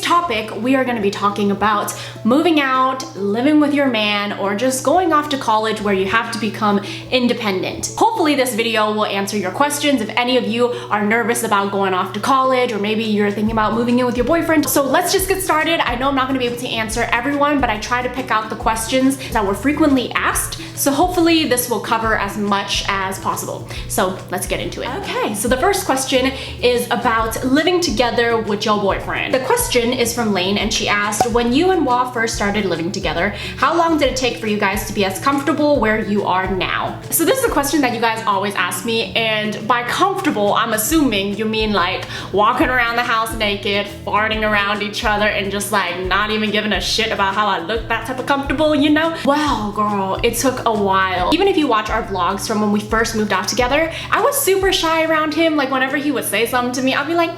today's topic, we are going to be talking about moving out, living with your man, or just going off to college where you have to become independent. Hopefully this video will answer your questions if any of you are nervous about going off to college, or maybe you're thinking about moving in with your boyfriend. So let's just get started. I know I'm not going to be able to answer everyone, but I try to pick out the questions that were frequently asked. So hopefully this will cover as much as possible. So let's get into it. Okay, so the first question is about living together with your boyfriend. The question is from Lane, and she asked, when you and Wa first started living together, how long did it take for you guys to be as comfortable where you are now? So this is a question that you guys always ask me, and by comfortable, I'm assuming you mean like walking around the house naked, farting around each other, and just like not even giving a shit about how I look, that type of comfortable, you know? Well, girl, it took a while. Even if you watch our vlogs from when we first moved out together, I was super shy around him. Like whenever he would say something to me, I'd be like,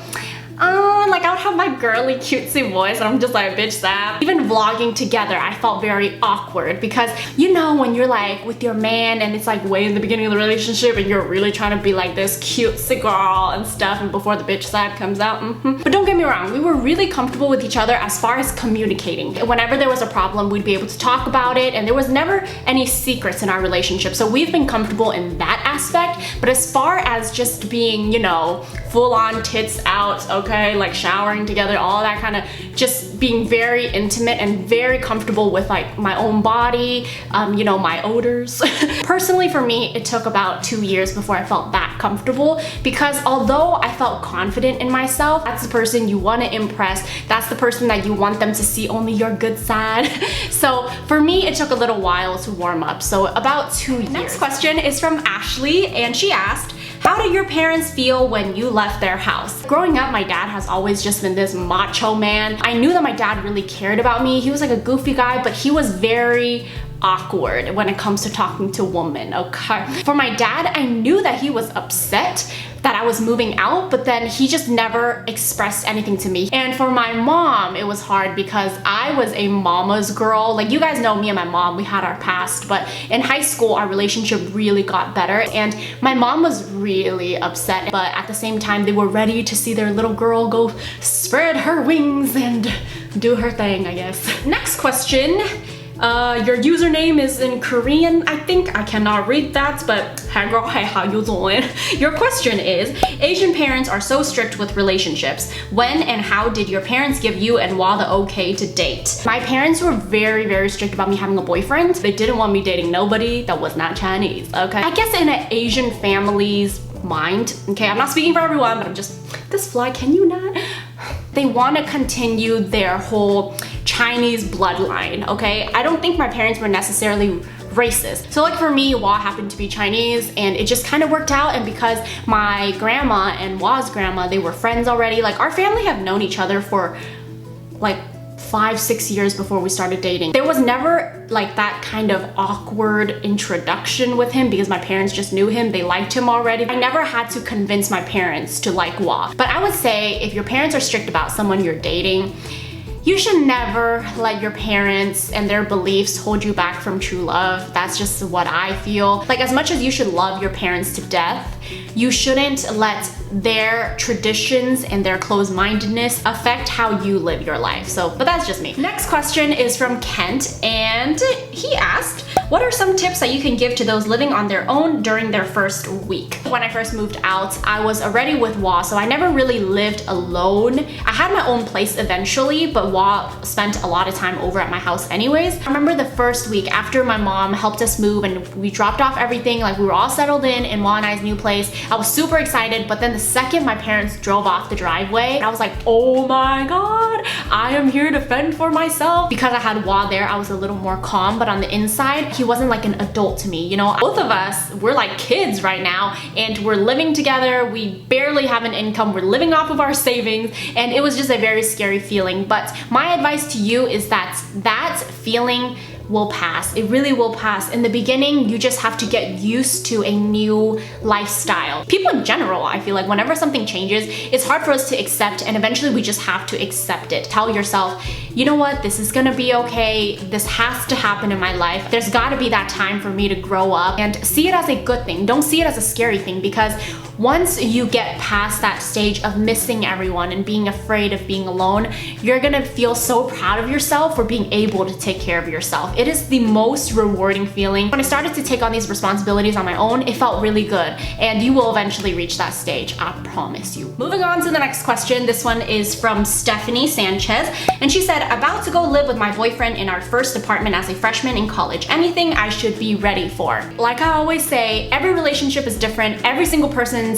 like I would have my girly cutesy voice and I'm just like, bitch, that. Even vlogging together, I felt very awkward because you know when you're like with your man and it's like way in the beginning of the relationship and you're really trying to be like this cutesy girl and stuff, and before the bitch side comes out. But don't get me wrong, we were really comfortable with each other as far as communicating. Whenever there was a problem, we'd be able to talk about it, and there was never any secrets in our relationship. So we've been comfortable in that aspect. But as far as just being, you know, full on tits out, okay, like showering together, all that kind of, just being very intimate and very comfortable with like my own body, you know, my odors. Personally for me, it took about 2 years before I felt that comfortable, because although I felt confident in myself, that's the person you want to impress, that's the person that you want them to see only your good side. So for me, it took a little while to warm up, so about 2 years. Next question is from Ashley, and she asked, how did your parents feel when you left their house? Growing up, my dad has always just been this macho man. I knew that my dad really cared about me. He was like a goofy guy, but he was very awkward when it comes to talking to women, okay? For my dad, I knew that he was upset that I was moving out, but then he just never expressed anything to me. And for my mom, it was hard because I was a mama's girl. Like, you guys know me and my mom, we had our past, but in high school, our relationship really got better, and my mom was really upset, but at the same time, they were ready to see their little girl go spread her wings and do her thing, I guess. Next question. Your username is in Korean, I think. I cannot read that, but hi girl, hi, how you doing? Your question is, Asian parents are so strict with relationships. When and how did your parents give you and Wa the okay to date? My parents were very, very strict about me having a boyfriend. They didn't want me dating nobody that was not Chinese, okay? I guess in an Asian family's mind, okay, I'm not speaking for everyone, but I'm just, this fly, can you not? They want to continue their whole Chinese bloodline, okay? I don't think my parents were necessarily racist. So like for me, Wa happened to be Chinese, and it just kind of worked out. And because my grandma and Wa's grandma, they were friends already. Like our family have known each other for like 5-6 years before we started dating. There was never like that kind of awkward introduction with him because my parents just knew him, they liked him already. I never had to convince my parents to like Wa. But I would say if your parents are strict about someone you're dating, you should never let your parents and their beliefs hold you back from true love. That's just what I feel. Like, as much as you should love your parents to death, you shouldn't let their traditions and their closed-mindedness affect how you live your life. So, but that's just me. Next question is from Kent, and he asked, what are some tips that you can give to those living on their own during their first week? When I first moved out, I was already with Wa, so I never really lived alone. I had my own place eventually, but Wa spent a lot of time over at my house anyways. I remember the first week after my mom helped us move and we dropped off everything, like we were all settled in Wa and I's new place. I was super excited, but then the second my parents drove off the driveway, I was like, oh my god, I am here to fend for myself. Because I had Wa there, I was a little more calm, but on the inside, he wasn't like an adult to me, you know? Both of us, we're like kids right now, and we're living together, we barely have an income, we're living off of our savings, and it was just a very scary feeling. But my advice to you is that that feeling will pass. It really will pass. In the beginning, you just have to get used to a new lifestyle. People in general, I feel like whenever something changes, it's hard for us to accept, and eventually we just have to accept it. Tell yourself, you know what, this is gonna be okay. This has to happen in my life. There's gotta be that time for me to grow up, and see it as a good thing. Don't see it as a scary thing, because once you get past that stage of missing everyone and being afraid of being alone, you're gonna feel so proud of yourself for being able to take care of yourself. It is the most rewarding feeling. When I started to take on these responsibilities on my own, it felt really good, and you will eventually reach that stage, I promise you. Moving on to the next question. This one is from Stephanie Sanchez, and she said, about to go live with my boyfriend in our first apartment as a freshman in college. Anything I should be ready for? Like I always say, every relationship is different. Every single person's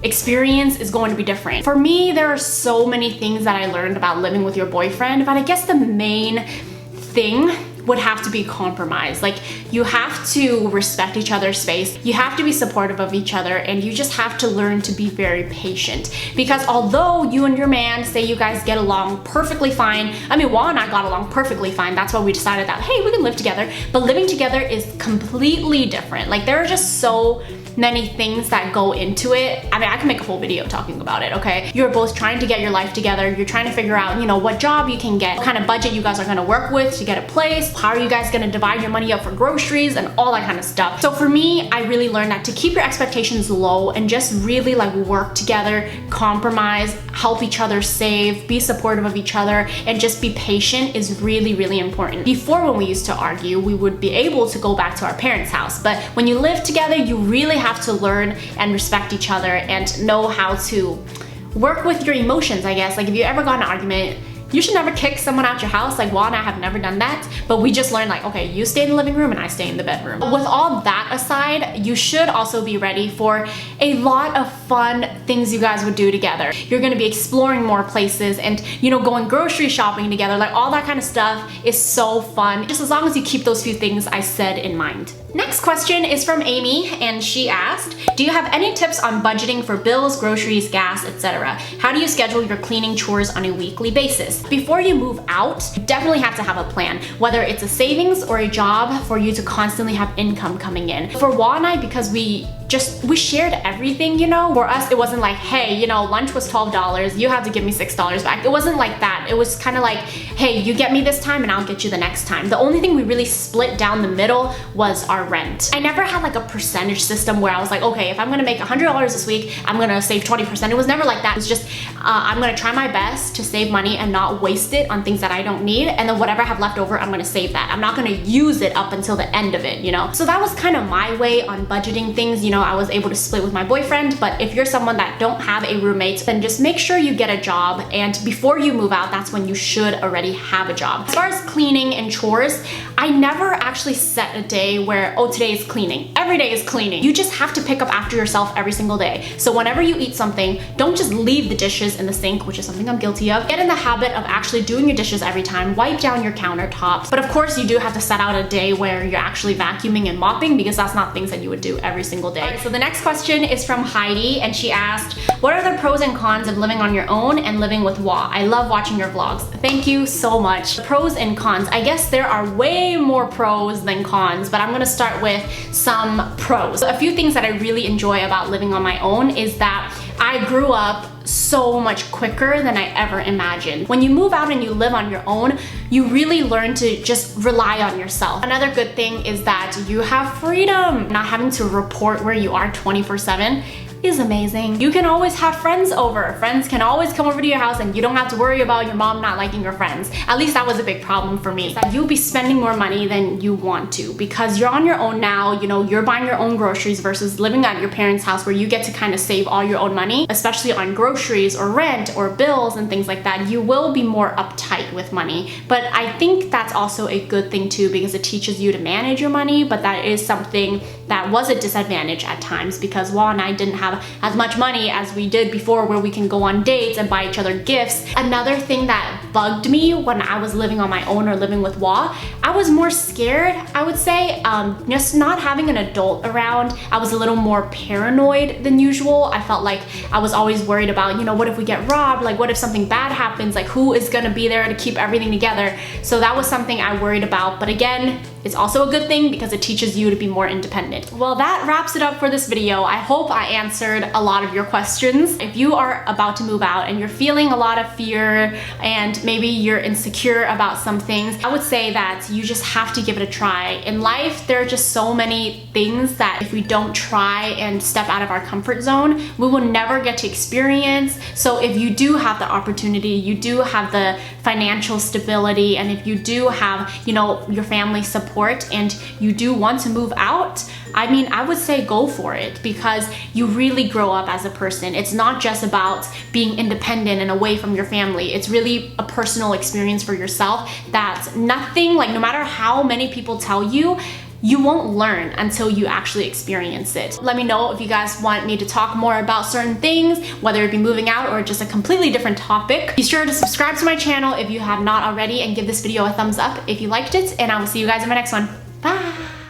experience is going to be different. For me, there are so many things that I learned about living with your boyfriend, but I guess the main thing would have to be compromise. Like, you have to respect each other's space, you have to be supportive of each other, and you just have to learn to be very patient. Because although you and your man say you guys get along perfectly fine, I mean, Juan and I got along perfectly fine, that's why we decided that, hey, we can live together, but living together is completely different. Like, there are just so many things that go into it. I mean, I can make a whole video talking about it, okay? You're both trying to get your life together. You're trying to figure out, you know, what job you can get, what kind of budget you guys are gonna work with to get a place, how are you guys gonna divide your money up for groceries and all that kind of stuff. So for me, I really learned that to keep your expectations low and just really like work together, compromise, help each other save, be supportive of each other, and just be patient is really, really important. Before, when we used to argue, we would be able to go back to our parents' house. But when you live together, you really have to learn and respect each other and know how to work with your emotions, I guess. Like, if you ever got in an argument, you should never kick someone out your house. Like, Juan and I have never done that, but we just learned, like, okay, you stay in the living room and I stay in the bedroom. With all that aside, you should also be ready for a lot of fun things you guys would do together. You're gonna be exploring more places and, you know, going grocery shopping together. Like, all that kind of stuff is so fun, just as long as you keep those few things I said in mind. Next question is from Amy, and she asked, do you have any tips on budgeting for bills, groceries, gas, etc.? How do you schedule your cleaning chores on a weekly basis? Before you move out, you definitely have to have a plan, whether it's a savings or a job for you to constantly have income coming in. For Juan and I, because we shared everything, you know. For us, it wasn't like, hey, you know, lunch was $12, you have to give me $6 back. It wasn't like that. It was kind of like, hey, you get me this time and I'll get you the next time. The only thing we really split down the middle was our rent. I never had like a percentage system where I was like, okay, if I'm gonna make $100 this week, I'm gonna save 20%. It was never like that. It was just, I'm gonna try my best to save money and not waste it on things that I don't need, and then whatever I have left over, I'm gonna save that. I'm not gonna use it up until the end of it, you know? So that was kind of my way on budgeting things. You know, I was able to split with my boyfriend, but if you're someone that don't have a roommate, then just make sure you get a job, and before you move out, that's when you should already have a job. As far as cleaning and chores, I never actually set a day where, oh, today is cleaning. Every day is cleaning. You just have to pick up after yourself every single day. So whenever you eat something, don't just leave the dishes in the sink, which is something I'm guilty of. Get in the habit of actually doing your dishes every time. Wipe down your countertops. But of course, you do have to set out a day where you're actually vacuuming and mopping, because that's not things that you would do every single day. Alright, so the next question is from Heidi, and she asked, what are the pros and cons of living on your own and living with Wa? I love watching your vlogs. Thank you so much. Pros and cons. I guess there are way more pros than cons, but I'm gonna start with some pros. A few things that I really enjoy about living on my own is that I grew up so much quicker than I ever imagined. When you move out and you live on your own, you really learn to just rely on yourself. Another good thing is that you have freedom. Not having to report where you are 24/7 is amazing. You can always have friends over. Friends can always come over to your house and you don't have to worry about your mom not liking your friends. At least that was a big problem for me. That you'll be spending more money than you want to, because you're on your own now, you know, you're buying your own groceries versus living at your parents' house where you get to kind of save all your own money, especially on groceries or rent or bills and things like that. You will be more uptight with money. But I think that's also a good thing too, because it teaches you to manage your money, but that is something that was a disadvantage at times, because Wa and I didn't have as much money as we did before, where we can go on dates and buy each other gifts. Another thing that bugged me when I was living on my own or living with Wa, I was more scared, I would say. Just not having an adult around, I was a little more paranoid than usual. I felt like I was always worried about, you know, what if we get robbed? Like, what if something bad happens? Like, who is gonna be there to keep everything together? So that was something I worried about. But again, is also a good thing because it teaches you to be more independent. Well, that wraps it up for this video. I hope I answered a lot of your questions. If you are about to move out and you're feeling a lot of fear and maybe you're insecure about some things, I would say that you just have to give it a try. In life, there are just so many things that if we don't try and step out of our comfort zone, we will never get to experience. So if you do have the opportunity, you do have the financial stability, and if you do have, you know, your family support and you do want to move out, I mean, I would say go for it because you really grow up as a person. It's not just about being independent and away from your family. It's really a personal experience for yourself that nothing, like no matter how many people tell you, you won't learn until you actually experience it. Let me know if you guys want me to talk more about certain things, whether it be moving out or just a completely different topic. Be sure to subscribe to my channel if you have not already and give this video a thumbs up if you liked it, and I will see you guys in my next one. Bye!